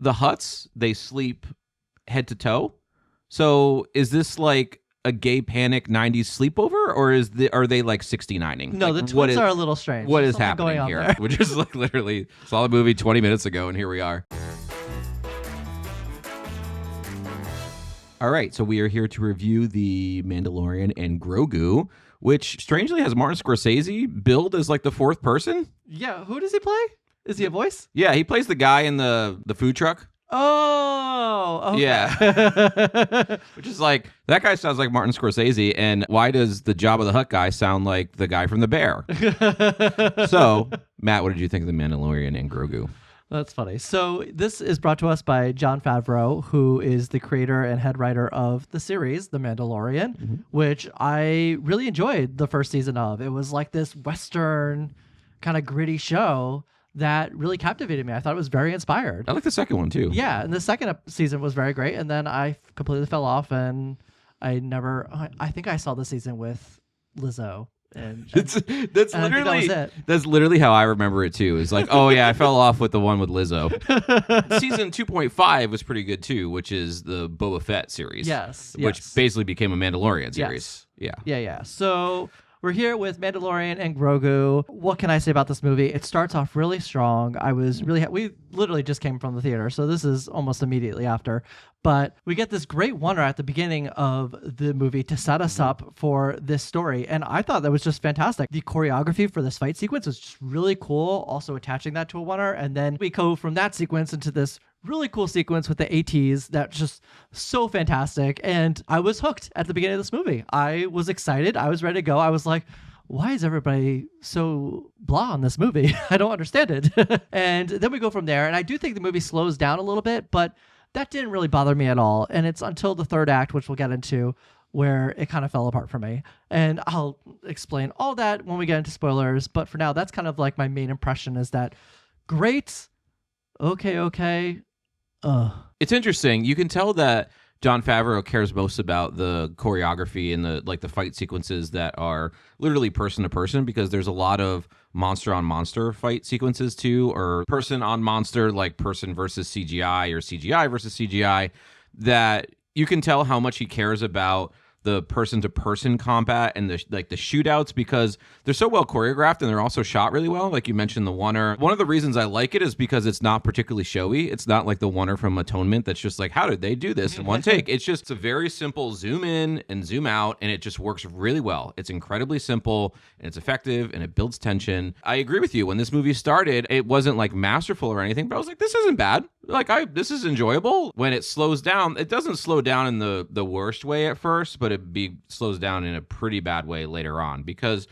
the Hutts, they sleep head to toe. So is this like a gay panic 90s sleepover, or are they like 69ing? No, like, the twins are a little strange. What There's is happening here? there. Which is like literally saw the movie 20 minutes ago, and here we are. All right, so we are here to review the Mandalorian and Grogu, which strangely has Martin Scorsese billed as like the fourth person. Yeah, who does he play? Is he a voice? Yeah, he plays the guy in the food truck. Oh, okay. Yeah. Which is like, that guy sounds like Martin Scorsese, and why does the Jabba the Hutt guy sound like the guy from The Bear? So, Matt, what did you think of the Mandalorian and Grogu? That's funny. So this is brought to us by Jon Favreau, who is the creator and head writer of the series, The Mandalorian, which I really enjoyed the first season of. It was like this Western kind of gritty show that really captivated me. I thought it was very inspired. I like the second one, too. Yeah, and the second season was very great, and then I completely fell off, and I think I saw the season with Lizzo. That's literally how I remember it too. Is like, oh yeah, I fell off with the one with Lizzo. Season 2.5 was pretty good too, which is the Boba Fett series. Which basically became a Mandalorian series. Yeah. So we're here with Mandalorian and Grogu. What can I say about this movie? It starts off really strong. We literally just came from the theater, so this is almost immediately after. But we get this great wonder at the beginning of the movie to set us up for this story. And I thought that was just fantastic. The choreography for this fight sequence was just really cool, also attaching that to a wonder. And then we go from that sequence into this really cool sequence with the ATs that's just so fantastic. And I was hooked at the beginning of this movie. I was excited. I was ready to go. I was like, why is everybody so blah on this movie? I don't understand it. And then we go from there. And I do think the movie slows down a little bit, but that didn't really bother me at all. And it's until the third act, which we'll get into, where it kind of fell apart for me. And I'll explain all that when we get into spoilers. But for now, that's kind of like my main impression is that great, okay. It's interesting. You can tell that Jon Favreau cares most about the choreography and the fight sequences that are literally person to person, because there's a lot of monster on monster fight sequences too, or person on monster, like person versus CGI or CGI versus CGI, that you can tell how much he cares about the person-to-person combat and the shootouts, because they're so well choreographed and they're also shot really well. Like you mentioned, the Wunner. One of the reasons I like it is because it's not particularly showy. It's not like the Wunner from Atonement that's just like, how did they do this in one take? It's a very simple zoom in and zoom out, and it just works really well. It's incredibly simple, and it's effective, and it builds tension. I agree with you. When this movie started, it wasn't like masterful or anything, but I was like, this isn't bad. This is enjoyable. When it slows down, it doesn't slow down in the worst way at first, but it slows down in a pretty bad way later on, because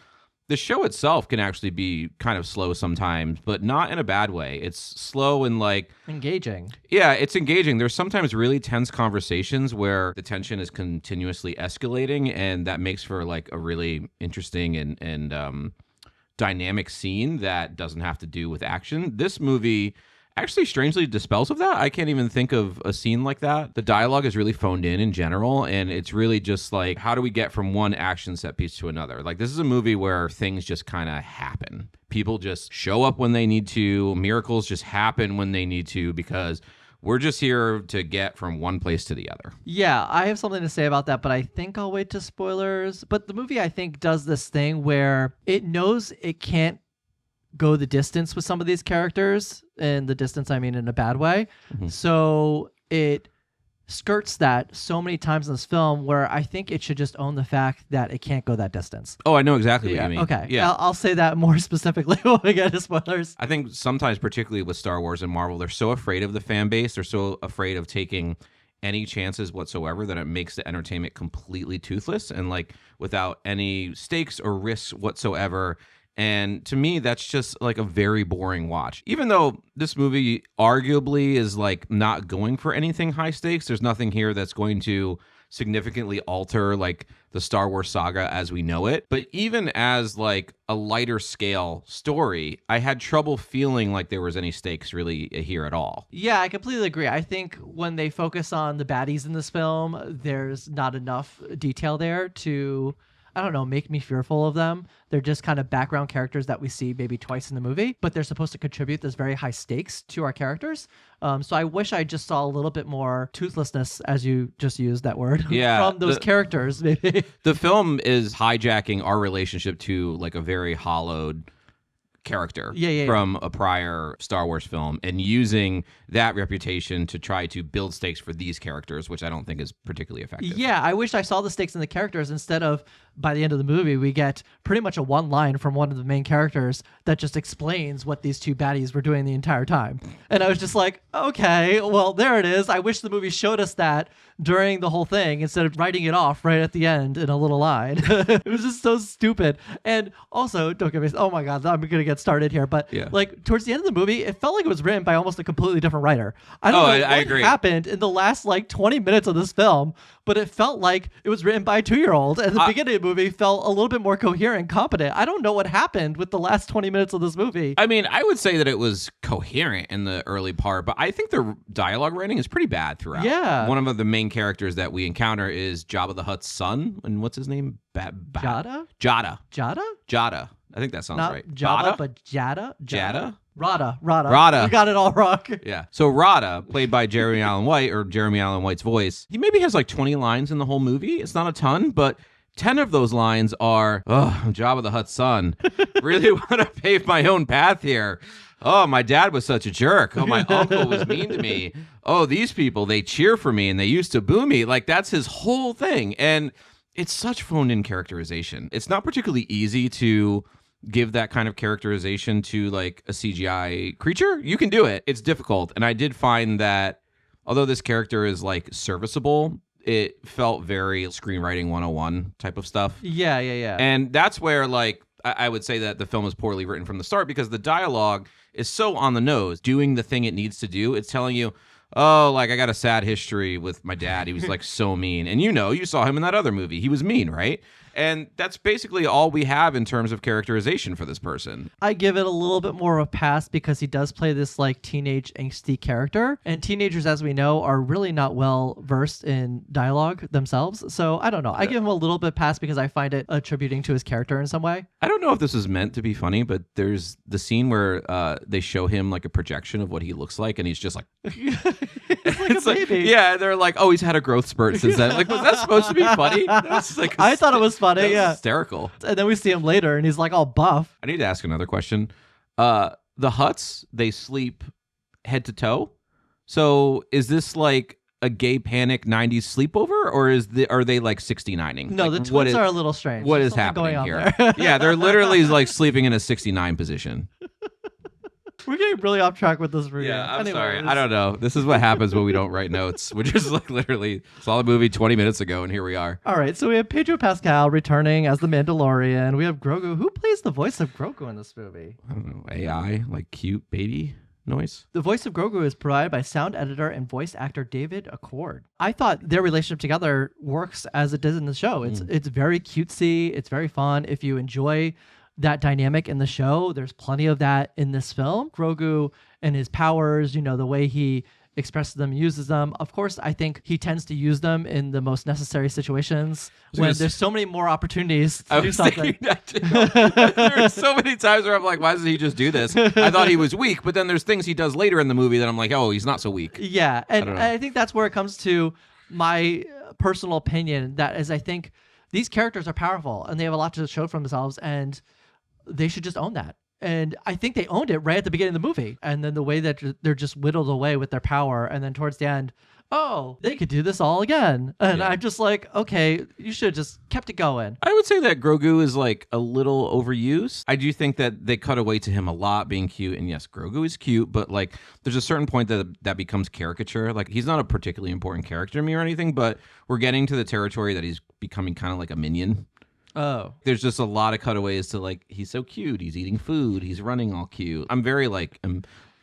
the show itself can actually be kind of slow sometimes, but not in a bad way. It's slow and like engaging. Yeah, it's engaging. There's sometimes really tense conversations where the tension is continuously escalating, and that makes for like a really interesting and dynamic scene that doesn't have to do with action. This movie actually strangely dispels of that. I can't even think of a scene like that. The dialogue is really phoned in general, and it's really just like, how do we get from one action set piece to another? Like, this is a movie where things just kind of happen. People just show up when they need to. Miracles just happen when they need to, because we're just here to get from one place to the other. Yeah, I have something to say about that, but I think I'll wait to spoilers. But the movie, I think, does this thing where it knows it can't go the distance with some of these characters, and the distance I mean in a bad way. So it skirts that so many times in this film, where I think it should just own the fact that it can't go that distance. Oh, I know exactly what you mean. Okay. Yeah. I'll say that more specifically when we get to spoilers. I think sometimes, particularly with Star Wars and Marvel, they're so afraid of the fan base. They're so afraid of taking any chances whatsoever that it makes the entertainment completely toothless and like without any stakes or risks whatsoever. And to me, that's just like a very boring watch. Even though this movie arguably is like not going for anything high stakes, there's nothing here that's going to significantly alter like the Star Wars saga as we know it. But even as like a lighter scale story, I had trouble feeling like there was any stakes really here at all. Yeah, I completely agree. I think when they focus on the baddies in this film, there's not enough detail there to I don't know, make me fearful of them. They're just kind of background characters that we see maybe twice in the movie, but they're supposed to contribute this very high stakes to our characters. So I wish I just saw a little bit more toothlessness, as you just used that word, from those characters, maybe. The film is hijacking our relationship to like a very hollowed character from a prior Star Wars film and using that reputation to try to build stakes for these characters, which I don't think is particularly effective. Yeah, I wish I saw the stakes in the characters instead of, by the end of the movie, we get pretty much a one line from one of the main characters that just explains what these two baddies were doing the entire time. And I was just like, okay, well, there it is. I wish the movie showed us that during the whole thing instead of writing it off right at the end in a little line. It was just so stupid. And also, don't get me, oh my God, I'm going to get started here. But like towards the end of the movie, it felt like it was written by almost a completely different writer. I don't know what agree. happened in the last like 20 minutes of this film, but it felt like it was written by a 2-year-old. And the beginning of the movie felt a little bit more coherent and competent. I don't know what happened with the last 20 minutes of this movie. I mean, I would say that it was coherent in the early part, but I think the dialogue writing is pretty bad throughout. Yeah. One of the main characters that we encounter is Jabba the Hutt's son. And what's his name? Jada? Jada. Jada? Jada. I think that sounds Not right. Jabba, but Jada? Jada? Rotta. Rotta. We got it all wrong. Yeah. So Rotta, played by Jeremy Allen White, or Jeremy Allen White's voice, he maybe has like 20 lines in the whole movie. It's not a ton, but 10 of those lines are, oh, I'm Jabba the Hutt's son. Really want to pave my own path here. Oh, my dad was such a jerk. Oh, my uncle was mean to me. Oh, these people, they cheer for me and they used to boo me. Like, that's his whole thing. And it's such phoned in characterization. It's not particularly easy to give that kind of characterization to like a CGI creature. You can do it. It's difficult. And I did find that although this character is like serviceable, it felt very screenwriting 101 type of stuff. Yeah. And that's where like I would say that the film is poorly written from the start because the dialogue is so on the nose, doing the thing it needs to do. It's telling you, oh, like I got a sad history with my dad. He was like so mean. And you saw him in that other movie. He was mean, right? And that's basically all we have in terms of characterization for this person. I give it a little bit more of a pass because he does play this like teenage angsty character. And teenagers, as we know, are really not well versed in dialogue themselves. So I don't know. I give him a little bit pass because I find it attributing to his character in some way. I don't know if this is meant to be funny, but there's the scene where they show him like a projection of what he looks like. And he's just like, it's like a baby. Yeah, they're like, oh, he's had a growth spurt since then. Like, was that supposed to be funny? Like I thought it was funny. Yeah, hysterical. And then we see him later, and he's like all buff. I need to ask another question. The Hutts, they sleep head to toe. So is this like a gay panic 90s sleepover, or are they like 69ing? No, like, the twins are a little strange. What There's is happening here? There. Yeah, they're literally like sleeping in a 69 position. We're getting really off track with this review. Yeah, I'm sorry. I don't know. This is what happens when we don't write notes. We're just like literally saw the movie 20 minutes ago, and here we are. All right, so we have Pedro Pascal returning as the Mandalorian. We have Grogu. Who plays the voice of Grogu in this movie? I don't know. AI, like cute baby noise. The voice of Grogu is provided by sound editor and voice actor David Accord. I thought their relationship together works as it does in the show. It's very cutesy. It's very fun. If you enjoy that dynamic in the show, there's plenty of that in this film. Grogu and his powers, the way he expresses them, uses them. Of course, I think he tends to use them in the most necessary situations when there's so many more opportunities to do something. There's so many times where I'm like, why doesn't he just do this? I thought he was weak, but then there's things he does later in the movie that I'm like, oh, he's not so weak. Yeah, and I think that's where it comes to my personal opinion. That is, I think these characters are powerful and they have a lot to show for themselves, and they should just own that. And I think they owned it right at the beginning of the movie. And then the way that they're just whittled away with their power. And then towards the end, oh, they could do this all again. And I'm just like, okay, you should have just kept it going. I would say that Grogu is like a little overused. I do think that they cut away to him a lot being cute. And yes, Grogu is cute, but like there's a certain point that becomes caricature. Like he's not a particularly important character to me or anything, but we're getting to the territory that he's becoming kind of like a minion. Oh. There's just a lot of cutaways to like, he's so cute. He's eating food. He's running all cute. I'm very like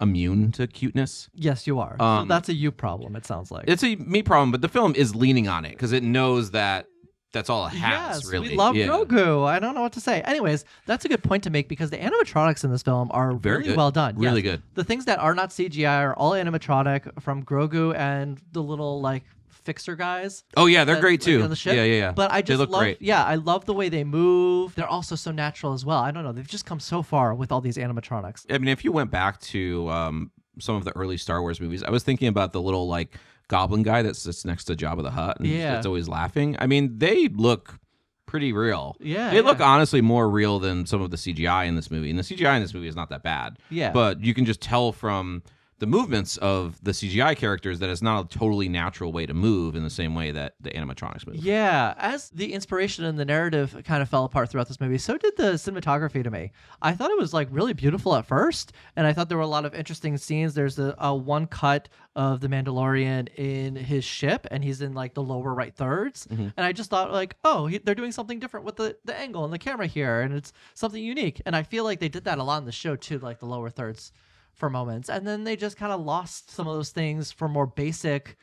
immune to cuteness. Yes, you are. So that's a you problem, it sounds like. It's a me problem, but the film is leaning on it because it knows that that's all it has, Yes, really. we love Grogu. I don't know what to say. Anyways, that's a good point to make because the animatronics in this film are Very good. well done. Really Yes. good. The things that are not CGI are all animatronic, from Grogu and the little like fixer guys. Oh yeah, they're that, great too. on the ship. Yeah. But I just they look love, great. yeah, I love the way they move. They're also so natural as well. I don't know. They've just come so far with all these animatronics. I mean, if you went back to some of the early Star Wars movies, I was thinking about the little like goblin guy that sits next to Jabba the Hutt and it's always laughing. I mean, they look pretty real. Yeah. They look honestly more real than some of the CGI in this movie. And the CGI in this movie is not that bad. Yeah. But you can just tell from the movements of the CGI characters that it's not a totally natural way to move in the same way that the animatronics move. Yeah, as the inspiration and the narrative kind of fell apart throughout this movie, so did the cinematography to me. I thought it was like really beautiful at first, and I thought there were a lot of interesting scenes. There's a one cut of the Mandalorian in his ship, and he's in like the lower right thirds. And I just thought like, oh, they're doing something different with the angle and the camera here, and it's something unique. And I feel like they did that a lot in the show too, like the lower thirds for moments, and then they just kind of lost some of those things for more basic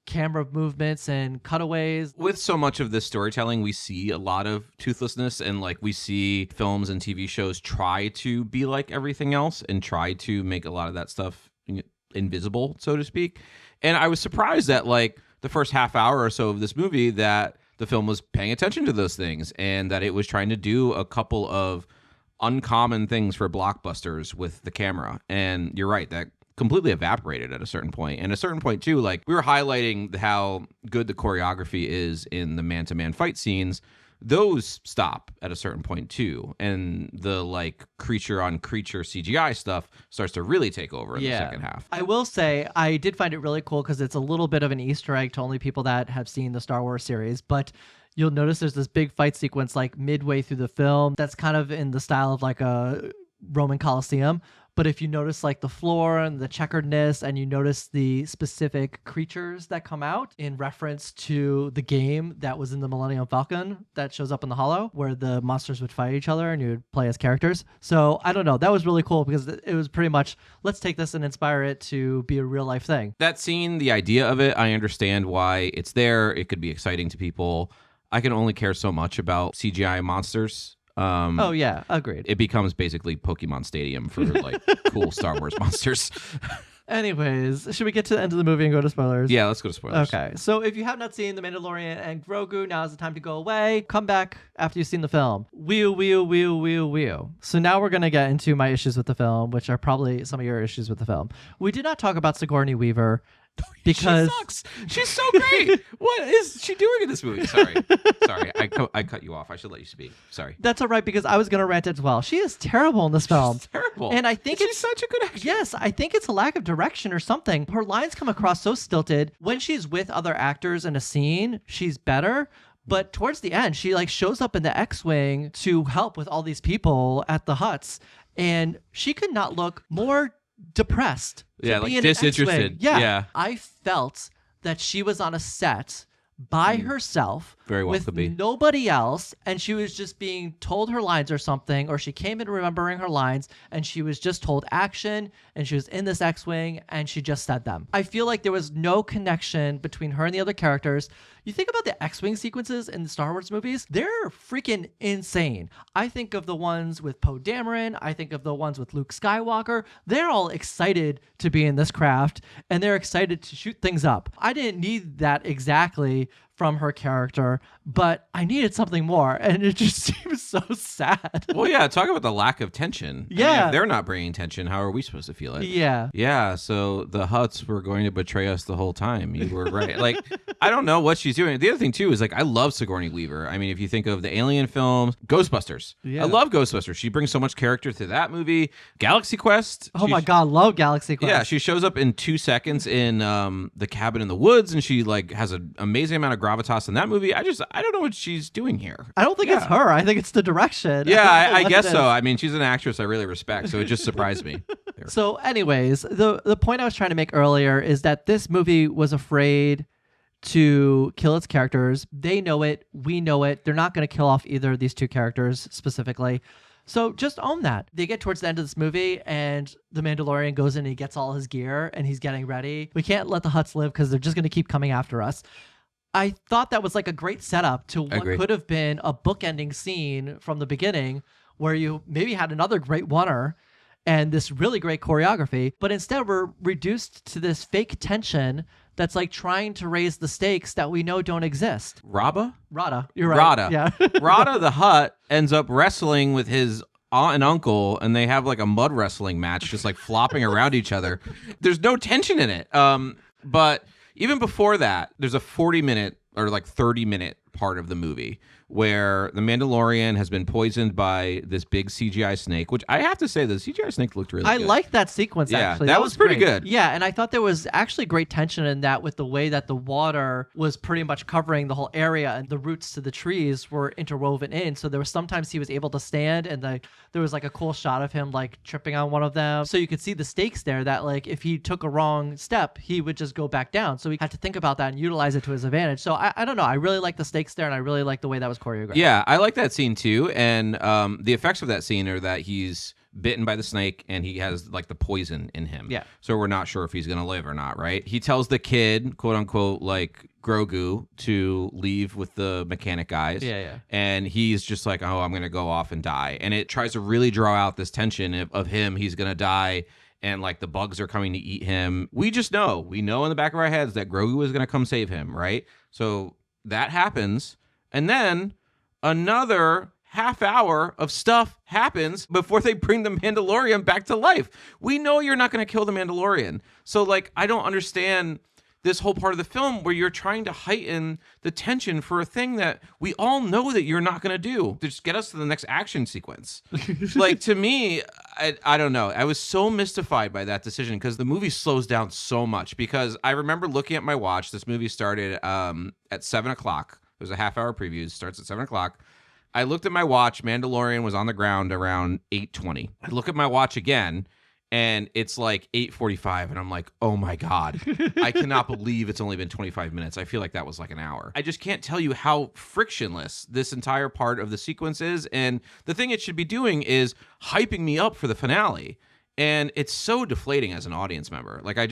camera movements and cutaways. With so much of this storytelling, we see a lot of toothlessness, and like we see films and TV shows try to be like everything else and try to make a lot of that stuff invisible, so to speak. And I was surprised that like the first half hour or so of this movie that the film was paying attention to those things and that it was trying to do a couple of uncommon things for blockbusters with the camera. And you're right, that completely evaporated at a certain point. And at a certain point too, like we were highlighting how good the choreography is in the man-to-man fight scenes. Those stop at a certain point too, and the like creature on creature CGI stuff starts to really take over in the second half. I will say I did find it really cool because it's a little bit of an Easter egg to only people that have seen the Star Wars series, but you'll notice there's this big fight sequence like midway through the film that's kind of in the style of like a Roman Colosseum. But if you notice like the floor and the checkeredness, and you notice the specific creatures that come out in reference to the game that was in the Millennium Falcon that shows up in the Hollow, where the monsters would fight each other and you would play as characters. So I don't know. That was really cool because it was pretty much, let's take this and inspire it to be a real life thing. That scene, the idea of it, I understand why it's there. It could be exciting to people. I can only care so much about CGI monsters. Oh yeah, agreed. It becomes basically Pokemon Stadium for like cool Star Wars monsters. Anyways, should we get to the end of the movie and go to spoilers? Yeah, let's go to spoilers. Okay, so if you have not seen The Mandalorian and Grogu, now is the time to go away. Come back after you've seen the film. Wheel. So now we're going to get into my issues with the film, which are probably some of your issues with the film. We did not talk about Sigourney Weaver. Because she sucks. She's so great. What is she doing in this movie? Sorry, I cut you off. I should let you speak. Sorry. That's all right, because I was going to rant as well. She is terrible in this film. She's terrible. And I think she's such a good actress. Yes, I think it's a lack of direction or something. Her lines come across so stilted. When she's with other actors in a scene, she's better. But towards the end, she like shows up in the X-Wing to help with all these people at the Hutts, and she could not look more depressed. Yeah, like disinterested. Yeah. I felt that she was on a set by herself, very well with could be nobody else, and she was just being told her lines or something, or she came in remembering her lines and she was just told action, and she was in this X-Wing and she just said them. I feel like there was no connection between her and the other characters. You think about the X-Wing sequences in the Star Wars movies, they're freaking insane. I think of the ones with Poe Dameron, I think of the ones with Luke Skywalker. They're all excited to be in this craft, and they're excited to shoot things up. I didn't need that exactly from her character, but I needed something more, and it just seems so sad. Well, yeah, talk about the lack of tension. Yeah. I mean, if they're not bringing tension, how are we supposed to feel it? Yeah. Yeah, so the Hutts were going to betray us the whole time. You were right. Like, I don't know what she's doing. The other thing, too, is like, I love Sigourney Weaver. I mean, if you think of the Alien films, Ghostbusters. Yeah. I love Ghostbusters. She brings so much character to that movie. Galaxy Quest. Oh my God, love Galaxy Quest. Yeah, she shows up in 2 seconds in The Cabin in the Woods, and she like has an amazing amount of gravitas in that movie. I don't know what she's doing here. I don't think it's her. I think it's the direction. Yeah, I guess so. I mean, she's an actress I really respect, so it just surprised me. So anyways, the point I was trying to make earlier is that this movie was afraid to kill its characters. They know it. We know it. They're not going to kill off either of these two characters specifically. So just own that. They get towards the end of this movie, and the Mandalorian goes in and he gets all his gear and he's getting ready. We can't let the Hutts live because they're just going to keep coming after us. I thought that was like a great setup to what Agreed. could have been a bookending scene from the beginning where you maybe had another great oneer and this really great choreography, but instead we're reduced to this fake tension that's like trying to raise the stakes that we know don't exist. Rabba? Rada, you're right. Rotta. Yeah. Rotta the Hutt ends up wrestling with his aunt and uncle, and they have like a mud wrestling match, just like flopping around each other. There's no tension in it. But even before that, there's a 40-minute or like 30-minute part of the movie where the Mandalorian has been poisoned by this big CGI snake, which I have to say the CGI snake looked really good. I liked that sequence, Yeah, actually. that was pretty great. good. Yeah, and I thought there was actually great tension in that with the way that the water was pretty much covering the whole area and the roots to the trees were interwoven in. So there was sometimes he was able to stand and there was like a cool shot of him like tripping on one of them. So you could see the stakes there that like if he took a wrong step, he would just go back down. So he had to think about that and utilize it to his advantage. So I don't know. I really like the stakes there and I really like the way that was choreographed. Yeah, I like that scene too. And the effects of that scene are that he's bitten by the snake and he has like the poison in him. Yeah. So we're not sure if he's going to live or not, right? He tells the kid, quote unquote, like Grogu to leave with the mechanic guys. Yeah. And he's just like, oh, I'm going to go off and die. And it tries to really draw out this tension of him. He's going to die. And like the bugs are coming to eat him. We know in the back of our heads that Grogu is going to come save him, right? So that happens. And then another half hour of stuff happens before they bring the Mandalorian back to life. We know you're not going to kill the Mandalorian. So like, I don't understand this whole part of the film where you're trying to heighten the tension for a thing that we all know that you're not going to do. Just get us to the next action sequence. Like, to me, I don't know. I was so mystified by that decision because the movie slows down so much. Because I remember looking at my watch. This movie started at 7 o'clock. It was a half-hour preview. It starts at 7 o'clock. I looked at my watch. Mandalorian was on the ground around 8:20. I look at my watch again, and it's like 8:45, and I'm like, oh my God, I cannot believe it's only been 25 minutes. I feel like that was like an hour. I just can't tell you how frictionless this entire part of the sequence is, and the thing it should be doing is hyping me up for the finale. And it's so deflating as an audience member. Like, I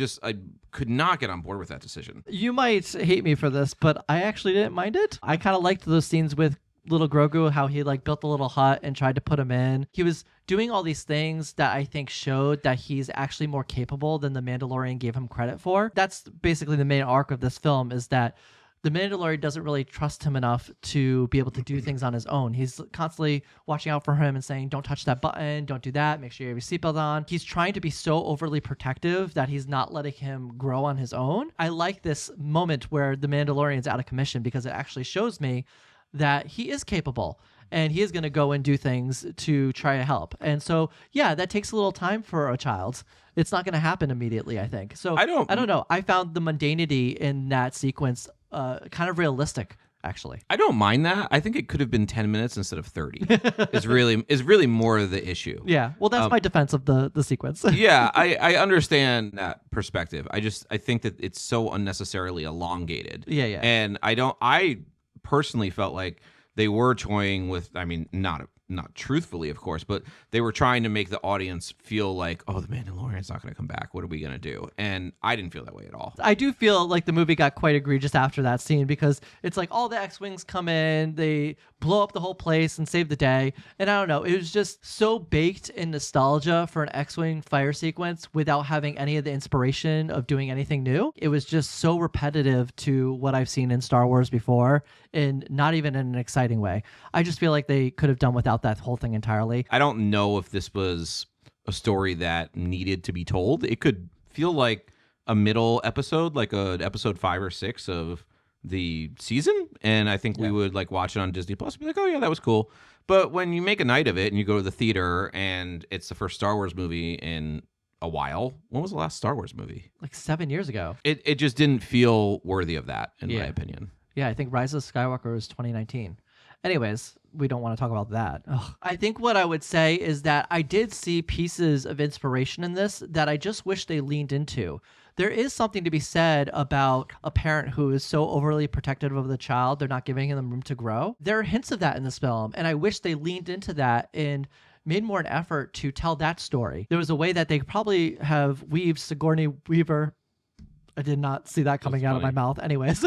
could not get on board with that decision. You might hate me for this, but I actually didn't mind it. I kind of liked those scenes with little Grogu, how he like built a little hut and tried to put him in. He was doing all these things that I think showed that he's actually more capable than the Mandalorian gave him credit for. That's basically the main arc of this film, is that the Mandalorian doesn't really trust him enough to be able to do things on his own. He's constantly watching out for him and saying, don't touch that button, don't do that, make sure you have your seatbelt on. He's trying to be so overly protective that he's not letting him grow on his own. I like this moment where the Mandalorian's out of commission because it actually shows me that he is capable and he is going to go and do things to try to help. And so, yeah, that takes a little time for a child. It's not going to happen immediately, I think. So I don't know. I found the mundanity in that sequence kind of realistic, actually. I don't mind that. I think it could have been 10 minutes instead of 30. is really more the issue. Yeah. Well, that's my defense of the sequence. Yeah, I understand that perspective. I think that it's so unnecessarily elongated. Yeah. And I personally felt like they were toying with, I mean, not truthfully, of course, but they were trying to make the audience feel like, oh, the Mandalorian's not going to come back. What are we going to do? And I didn't feel that way at all. I do feel like the movie got quite egregious after that scene because it's like all the X-Wings come in, they blow up the whole place and save the day. And I don't know, it was just so baked in nostalgia for an X-Wing fire sequence without having any of the inspiration of doing anything new. It was just so repetitive to what I've seen in Star Wars before, and not even in an exciting way. I just feel like they could have done without that whole thing entirely. I don't know if this was a story that needed to be told. It could feel like a middle episode, like episode 5 or 6 of the season, and I think we would like watch it on Disney Plus and be like, oh yeah, that was cool. But when you make a night of it and you go to the theater and it's the first Star Wars movie in a while. When was the last Star Wars movie? Like 7 years ago. It just didn't feel worthy of that, in my opinion. Yeah, I think Rise of Skywalker was 2019. Anyways, we don't want to talk about that. Ugh. I think what I would say is that I did see pieces of inspiration in this that I just wish they leaned into. There is something to be said about a parent who is so overly protective of the child, they're not giving them room to grow. There are hints of that in this film, and I wish they leaned into that and made more an effort to tell that story. There was a way that they probably have weaved Sigourney Weaver, I did not see that coming That's out of my funny. mouth. Anyways,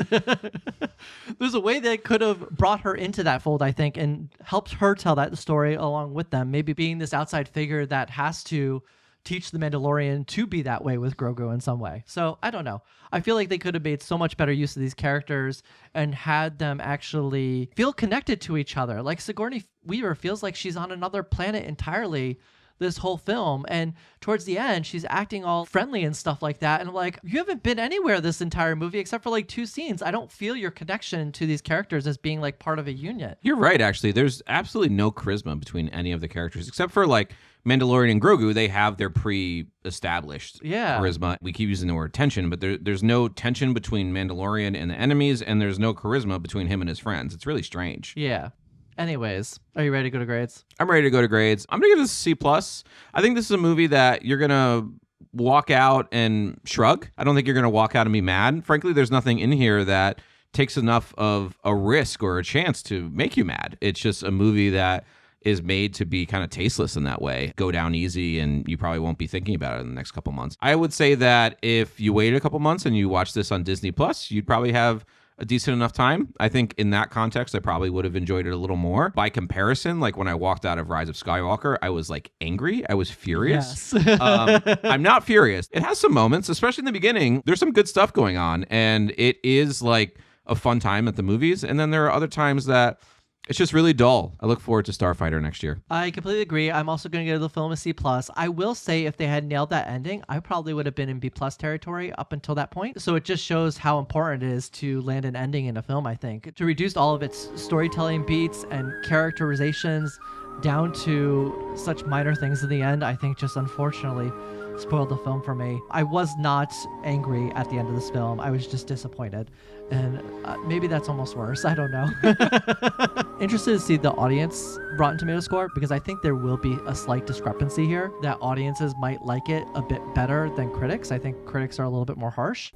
there's a way they could have brought her into that fold, I think, and helped her tell that story along with them. Maybe being this outside figure that has to teach the Mandalorian to be that way with Grogu in some way. So I don't know. I feel like they could have made so much better use of these characters and had them actually feel connected to each other. Like Sigourney Weaver feels like she's on another planet entirely this whole film, and towards the end she's acting all friendly and stuff like that, and I'm like, you haven't been anywhere this entire movie except for like 2 scenes. I don't feel your connection to these characters as being like part of a unit. You're right, actually. There's absolutely no charisma between any of the characters, except for like Mandalorian and Grogu. They have their pre-established charisma. We keep using the word tension, but there's no tension between Mandalorian and the enemies, and there's no charisma between him and his friends. It's really strange. Yeah. Anyways, are you ready to go to grades? I'm ready to go to grades. I'm going to give this a C+. I think this is a movie that you're going to walk out and shrug. I don't think you're going to walk out and be mad. Frankly, there's nothing in here that takes enough of a risk or a chance to make you mad. It's just a movie that is made to be kind of tasteless in that way. Go down easy, and you probably won't be thinking about it in the next couple months. I would say that if you waited a couple months and you watched this on Disney Plus, you'd probably have a decent enough time. I think in that context, I probably would have enjoyed it a little more. By comparison, like when I walked out of Rise of Skywalker, I was like angry. I was furious. Yes. I'm not furious. It has some moments, especially in the beginning. There's some good stuff going on, and it is like a fun time at the movies. And then there are other times that it's just really dull. I look forward to Starfighter next year. I completely agree. I'm also going to give the film a C+. I will say if they had nailed that ending, I probably would have been in B+ territory up until that point. So it just shows how important it is to land an ending in a film, I think. To reduce all of its storytelling beats and characterizations down to such minor things in the end, I think just unfortunately spoiled the film for me. I was not angry at the end of this film. I was just disappointed. And maybe that's almost worse. I don't know. Interested to see the audience Rotten Tomato score, because I think there will be a slight discrepancy here, that audiences might like it a bit better than critics. I think critics are a little bit more harsh.